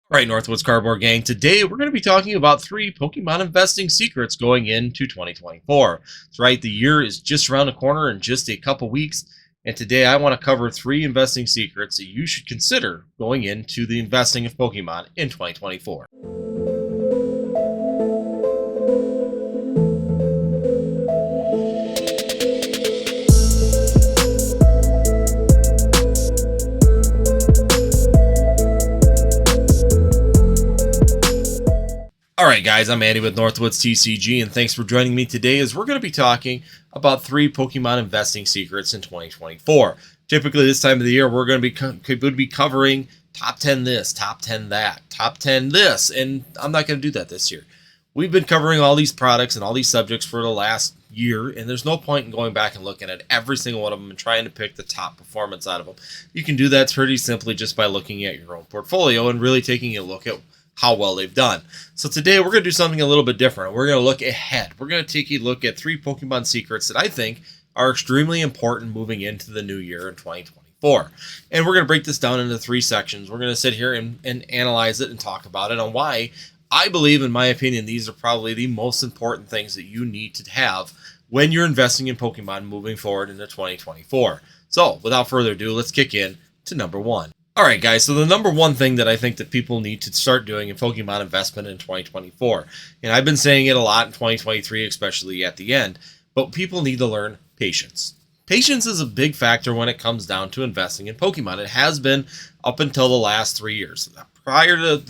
All right, Northwoods Cardboard Gang. Today we're going to be talking about three Pokemon investing secrets going into 2024. That's right, the year is just around the corner in just a couple weeks. And today I want to cover three investing secrets that you should consider going into the investing of Pokemon in 2024. All right, guys, I'm Andy with Northwoods TCG, and thanks for joining me today as we're going to be talking about three Pokemon investing secrets in 2024. Typically, this time of the year, we're going to be covering top 10 this, top 10 that, top 10 this, and I'm not going to do that this year. We've been covering all these products and all these subjects for the last year, and there's no point in going back and looking at every single one of them and trying to pick the top performance out of them. You can do that pretty simply just by looking at your own portfolio and really taking a look at how well they've done. So today we're going to do something a little bit different. We're going to look ahead. We're going to take a look at three Pokemon secrets that I think are extremely important moving into the new year in 2024. And we're going to break this down into three sections. We're going to sit here and analyze it and talk about it on why I believe, in my opinion, these are probably the most important things that you need to have when you're investing in Pokemon moving forward into 2024. So without further ado, let's kick in to number one. All right, guys, so the number one thing that I think that people need to start doing in Pokemon investment in 2024, and I've been saying it a lot in 2023, especially at the end, but people need to learn patience. Patience is a big factor when it comes down to investing in Pokemon. It has been up until the last 3 years. Prior to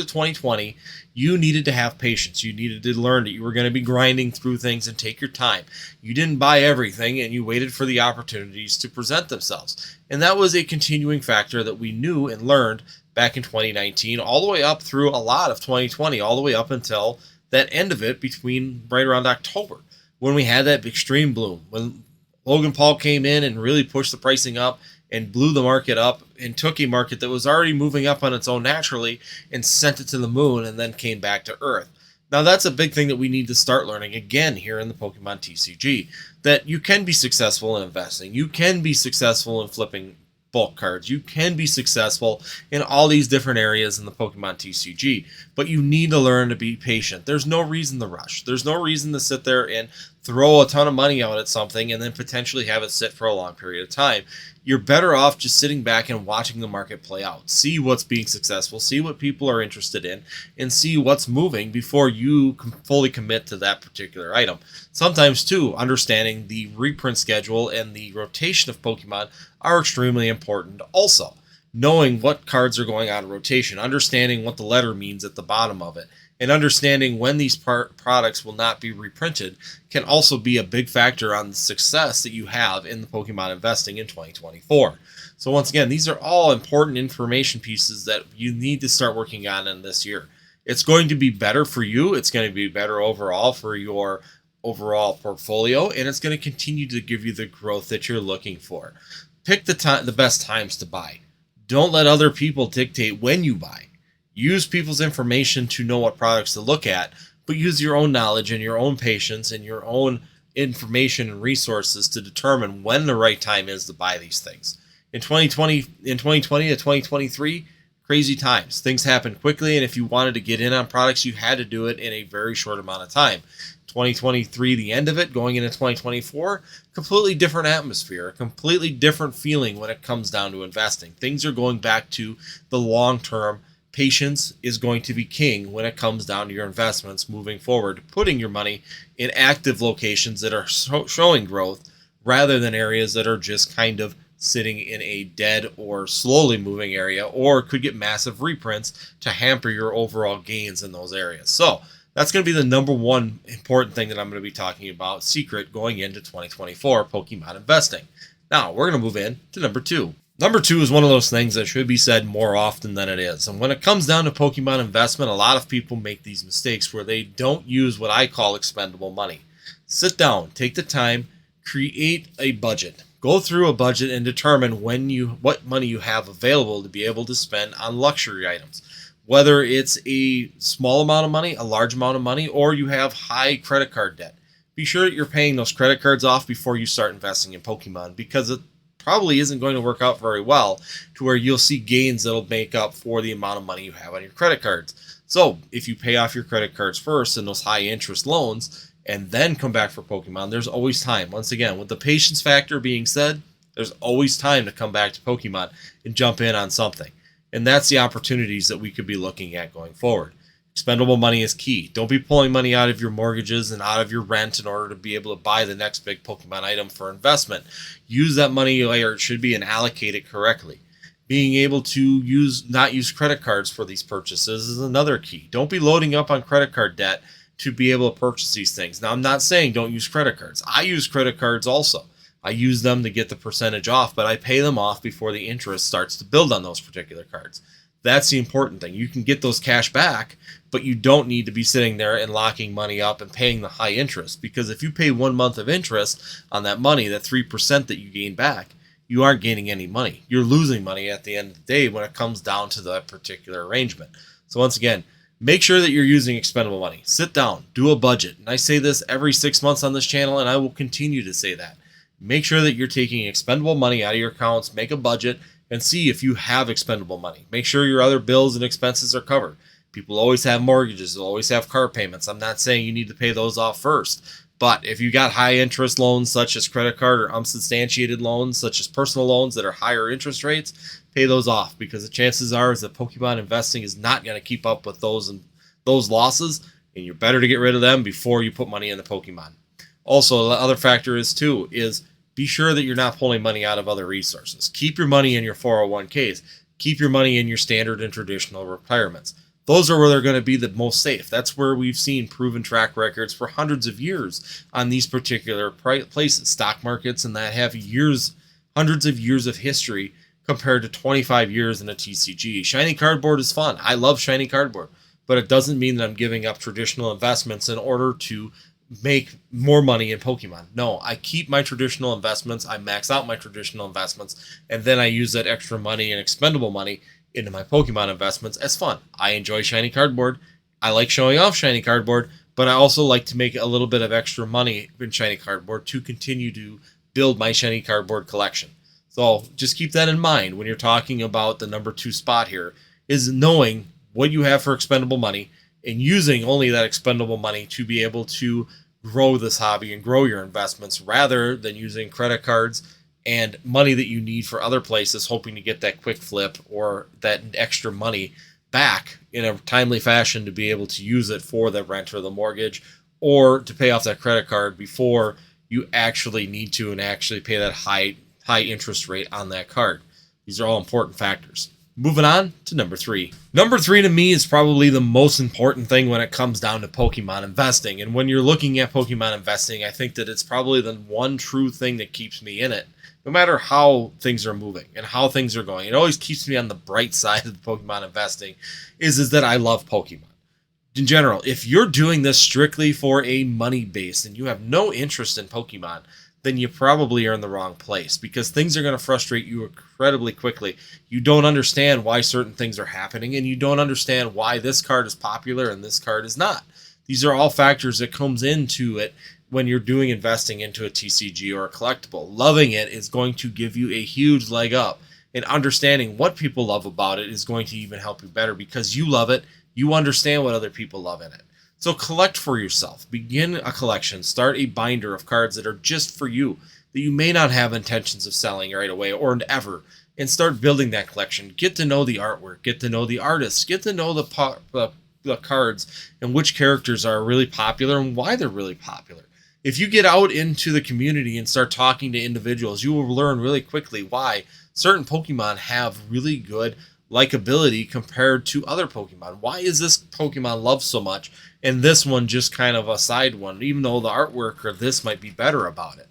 2020, you needed to have patience. You needed to learn that you were going to be grinding through things and take your time. You didn't buy everything, and you waited for the opportunities to present themselves. And that was a continuing factor that we knew and learned back in 2019, all the way up through a lot of 2020, all the way up until that end of it between right around October, when we had that extreme bloom, when Logan Paul came in and really pushed the pricing up and blew the market up and took a market that was already moving up on its own naturally and sent it to the moon and then came back to Earth. Now, that's a big thing that we need to start learning again here in the Pokemon TCG, that you can be successful in investing. You can be successful in flipping bulk cards. You can be successful in all these different areas in the Pokemon TCG, but you need to learn to be patient. There's no reason to rush. There's no reason to sit there and throw a ton of money out at something and then potentially have it sit for a long period of time. You're better off just sitting back and watching the market play out. See what's being successful, see what people are interested in, and see what's moving before you fully commit to that particular item. Sometimes, too, understanding the reprint schedule and the rotation of Pokemon are extremely important also. Knowing what cards are going on rotation, understanding what the letter means at the bottom of it, and understanding when these products will not be reprinted can also be a big factor on the success that you have in the Pokemon investing in 2024. So once again, these are all important information pieces that you need to start working on in this year. It's going to be better for you. It's going to be better overall for your overall portfolio, and it's going to continue to give you the growth that you're looking for. Pick the best times to buy. Don't let other people dictate when you buy. Use people's information to know what products to look at, but use your own knowledge and your own patience and your own information and resources to determine when the right time is to buy these things. In 2020 to 2023, crazy times. Things happen quickly, and if you wanted to get in on products, you had to do it in a very short amount of time. 2023, the end of it, going into 2024, completely different atmosphere, a completely different feeling when it comes down to investing. Things are going back to the long term. Patience is going to be king when it comes down to your investments moving forward, putting your money in active locations that are showing growth rather than areas that are just kind of sitting in a dead or slowly moving area or could get massive reprints to hamper your overall gains in those areas. So that's going to be the number one important thing that I'm going to be talking about, secret going into 2024 Pokemon investing. Now, we're going to move in to number two. Number two is one of those things that should be said more often than it is. And when it comes down to Pokemon investment, a lot of people make these mistakes where they don't use what I call expendable money. Sit down, take the time, create a budget. Go through a budget and determine what money you have available to be able to spend on luxury items. Whether it's a small amount of money, a large amount of money, or you have high credit card debt. Be sure that you're paying those credit cards off before you start investing in Pokemon, because probably isn't going to work out very well to where you'll see gains that'll make up for the amount of money you have on your credit cards. So if you pay off your credit cards first and those high interest loans and then come back for Pokemon, there's always time. Once again, with the patience factor being said, there's always time to come back to Pokemon and jump in on something. And that's the opportunities that we could be looking at going forward. Expendable money is key. Don't be pulling money out of your mortgages and out of your rent in order to be able to buy the next big Pokemon item for investment. Use that money where it should be and allocate it correctly. Being able to not use credit cards for these purchases is another key. Don't be loading up on credit card debt to be able to purchase these things. Now, I'm not saying don't use credit cards. I use credit cards also. I use them to get the percentage off, but I pay them off before the interest starts to build on those particular cards. That's the important thing. You can get those cash back, but you don't need to be sitting there and locking money up and paying the high interest, because if you pay 1 month of interest on that money, that 3% that you gain back, you aren't gaining any money. You're losing money at the end of the day when it comes down to that particular arrangement. So once again, make sure that you're using expendable money. Sit down, do a budget. And I say this every 6 months on this channel, and I will continue to say that. Make sure that you're taking expendable money out of your accounts, make a budget, and see if you have expendable money. Make sure your other bills and expenses are covered. People always have mortgages, they'll always have car payments. I'm not saying you need to pay those off first, but if you got high interest loans such as credit card or unsubstantiated loans such as personal loans that are higher interest rates, pay those off, because the chances are is that Pokemon investing is not going to keep up with those losses, and you're better to get rid of them before you put money in the Pokemon. Also, the other factor is be sure that you're not pulling money out of other resources. Keep your money in your 401ks. Keep your money in your standard and traditional retirements. Those are where they're going to be the most safe. That's where we've seen proven track records for hundreds of years on these particular places, stock markets, and that have hundreds of years of history compared to 25 years in a TCG. Shiny cardboard is fun. I love shiny cardboard, but it doesn't mean that I'm giving up traditional investments in order to make more money in Pokemon. No, I keep my traditional investments, I max out my traditional investments, and then I use that extra money and expendable money into my Pokemon investments as fun. I enjoy shiny cardboard. I like showing off shiny cardboard, but I also like to make a little bit of extra money in shiny cardboard to continue to build my shiny cardboard collection. So just keep that in mind when you're talking about the number 2 spot here, is knowing what you have for expendable money and using only that expendable money to be able to grow this hobby and grow your investments, rather than using credit cards and money that you need for other places, hoping to get that quick flip or that extra money back in a timely fashion to be able to use it for the rent or the mortgage, or to pay off that credit card before you actually need to and actually pay that high interest rate on that card. These are all important factors. Moving on to number 3. Number 3 to me is probably the most important thing when it comes down to Pokemon investing. And when you're looking at Pokemon investing, I think that it's probably the one true thing that keeps me in it, no matter how things are moving and how things are going. It always keeps me on the bright side of the Pokemon investing, is that I love Pokemon. In general, if you're doing this strictly for a money base and you have no interest in Pokemon, then you probably are in the wrong place, because things are going to frustrate you incredibly quickly. You don't understand why certain things are happening, and you don't understand why this card is popular and this card is not. These are all factors that comes into it when you're doing investing into a TCG or a collectible. Loving it is going to give you a huge leg up, and understanding what people love about it is going to even help you better, because you love it. You understand what other people love in it. So collect for yourself. Begin a collection. Start a binder of cards that are just for you, that you may not have intentions of selling right away or ever, and start building that collection. Get to know the artwork. Get to know the artists. Get to know the cards and which characters are really popular and why they're really popular. If you get out into the community and start talking to individuals, you will learn really quickly why certain Pokemon have really good likability compared to other Pokemon. Why is this Pokemon loved so much and this one just kind of a side one, even though the artwork or this might be better about it?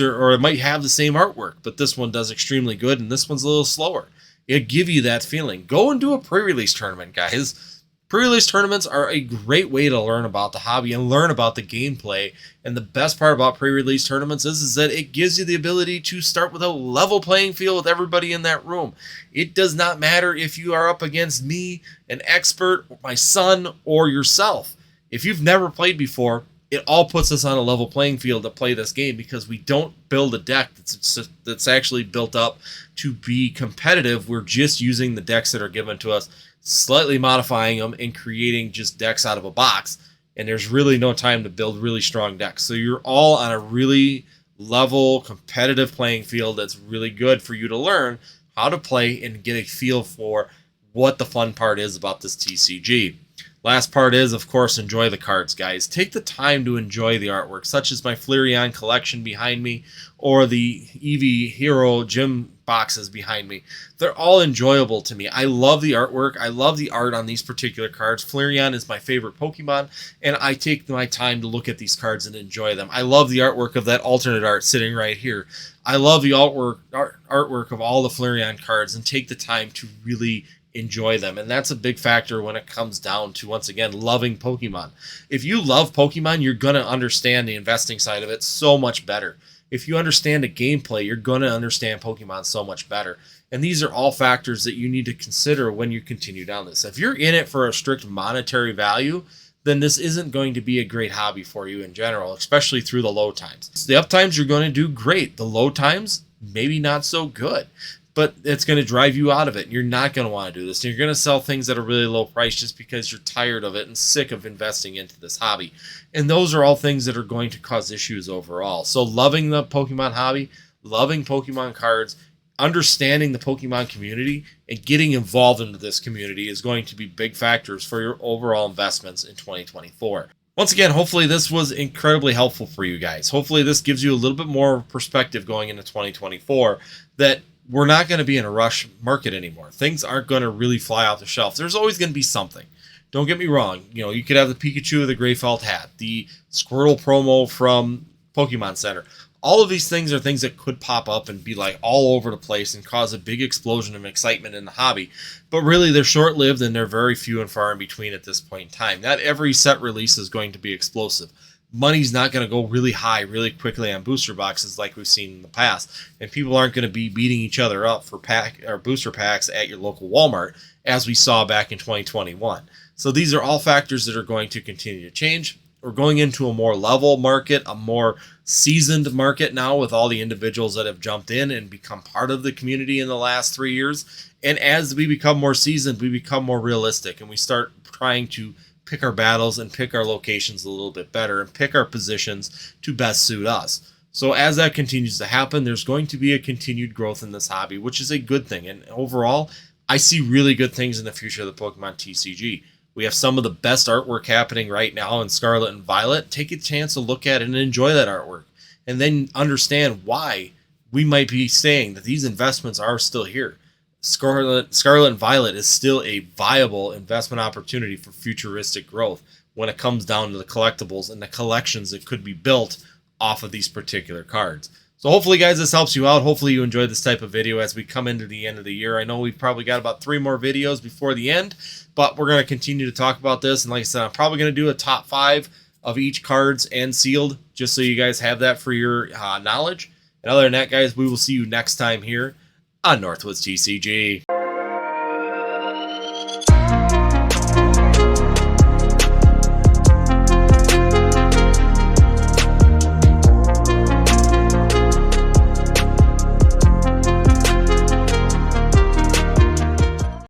Or it might have the same artwork, but this one does extremely good and this one's a little slower. It give you that feeling. Go and do a pre-release tournament, guys. Pre-release tournaments are a great way to learn about the hobby and learn about the gameplay. And the best part about pre-release tournaments is that it gives you the ability to start with a level playing field with everybody in that room. It does not matter if you are up against me, an expert, my son, or yourself. If you've never played before, it all puts us on a level playing field to play this game, because we don't build a deck that's actually built up to be competitive. We're just using the decks that are given to us, slightly modifying them and creating just decks out of a box. And there's really no time to build really strong decks. So you're all on a really level, competitive playing field that's really good for you to learn how to play and get a feel for what the fun part is about this TCG. Last part is, of course, enjoy the cards, guys. Take the time to enjoy the artwork, such as my Flareon collection behind me or the Eevee Hero Gym boxes behind me. They're all enjoyable to me. I love the artwork. I love the art on these particular cards. Flareon is my favorite Pokemon, and I take my time to look at these cards and enjoy them. I love the artwork of that alternate art sitting right here. I love the artwork of all the Flareon cards, and take the time to really enjoy them. And that's a big factor when it comes down to, once again, loving Pokemon. If you love Pokemon, you're going to understand the investing side of it so much better. If you understand the gameplay, you're going to understand Pokemon so much better. And these are all factors that you need to consider when you continue down this. If you're in it for a strict monetary value, then this isn't going to be a great hobby for you in general, especially through the low times. So the up times, you're going to do great. The low times, maybe not so good. But it's going to drive you out of it. You're not going to want to do this. You're going to sell things at a really low price just because you're tired of it and sick of investing into this hobby. And those are all things that are going to cause issues overall. So loving the Pokemon hobby, loving Pokemon cards, understanding the Pokemon community, and getting involved into this community is going to be big factors for your overall investments in 2024. Once again, hopefully this was incredibly helpful for you guys. Hopefully this gives you a little bit more perspective going into 2024, that we're not going to be in a rush market anymore. Things aren't going to really fly off the shelf. There's always going to be something. Don't get me wrong. You know, you could have the Pikachu with the gray felt hat, the Squirtle promo from Pokemon Center. All of these things are things that could pop up and be like all over the place and cause a big explosion of excitement in the hobby. But really, they're short-lived and they're very few and far in between at this point in time. Not every set release is going to be explosive. Money's not going to go really high really quickly on booster boxes like we've seen in the past, and people aren't going to be beating each other up for pack or booster packs at your local Walmart as we saw back in 2021. So these are all factors that are going to continue to change. We're going into a more level market, a more seasoned market now, with all the individuals that have jumped in and become part of the community in the last 3 years. And as we become more seasoned, we become more realistic, and we start trying to pick our battles and pick our locations a little bit better and pick our positions to best suit us. So as that continues to happen, there's going to be a continued growth in this hobby, which is a good thing. And overall, I see really good things in the future of the Pokemon TCG. We have some of the best artwork happening right now in Scarlet and Violet. Take a chance to look at it and enjoy that artwork, and then understand why we might be saying that these investments are still here. Scarlet and Violet is still a viable investment opportunity for futuristic growth when it comes down to the collectibles and the collections that could be built off of these particular cards. So hopefully, guys, this helps you out. Hopefully you enjoyed this type of video as we come into the end of the year. I know we've probably got about 3 more videos before the end, but we're going to continue to talk about this. And like I said, I'm probably going to do a top 5 of each cards and sealed, just so you guys have that for your knowledge. And other than that, guys, we will see you next time here on Northwoods TCG.